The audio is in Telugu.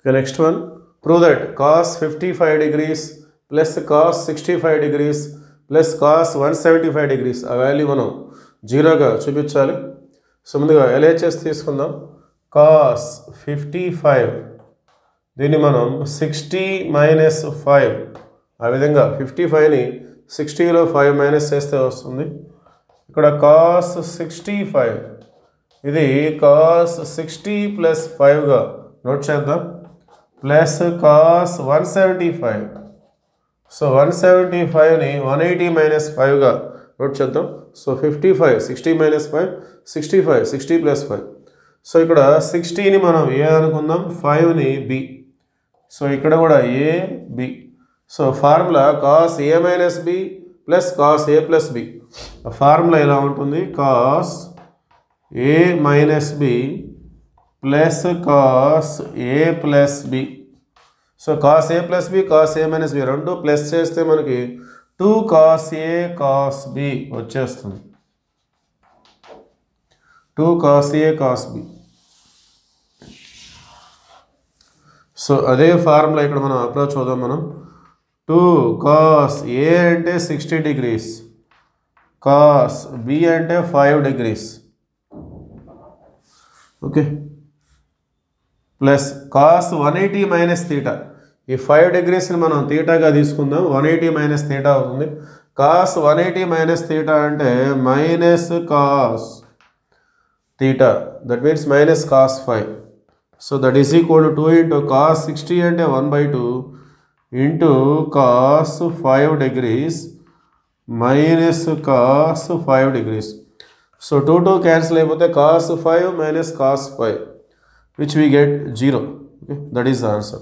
The next one, prove that cos 55 degrees plus cos 65 degrees plus cos 175 degrees ఆ వాల్యూ మనం జీరోగా చూపించాలి. సో ముందుగా LHS తీసుకుందాం. cos 55 దీన్ని మనం 60 మైనస్ 5 ఆ విధంగా 55ని 60లో 5 మైనస్ చేస్తే వస్తుంది. ఇక్కడ cos 65 ఇది cos 60 ప్లస్ 5గా నోట్ చేద్దాం. ప్లస్ cos 175 సో 175ని 180 మైనస్ 5గా నోట్ చేద్దాం. So 55 60 minus 5 65 60 plus 5. సో ఇక్కడ 60ని మనం ఏ అనుకుందాం, 5ని బి. సో ఇక్కడ కూడా A B. So formula cos a minus B plus cos a plus B. Formula ఇలా ఉంటుంది, cos a minus B plus cos a plus B. So cos a plus B cos a minus B రెండు ప్లస్ చేస్తే మనకి 2 cos a cos b వచ్చేస్తుంది. 2 cos a cos b. So అదే ఫార్ములా ఇక్కడ మనం అప్రోచ్ అవుదాం. మనం 2 cos a అంటే 60 degrees, cos b అంటే 5 degrees. Okay, plus cos 180 minus theta. ఈ 5 degreesని మనం తీటాగా తీసుకుందాం. 180 మైనస్ తీటా అవుతుంది. cos 180 మైనస్ తీటా అంటే minus cos theta, that means minus cos 5. So that is equal to 2 into cos 60 అంటే 1/2 into cos 5 degrees minus cos 5 degrees. So 2 cancel అయిపోతే cos 5 minus cos 5 which we get 0. Okay, that is the answer.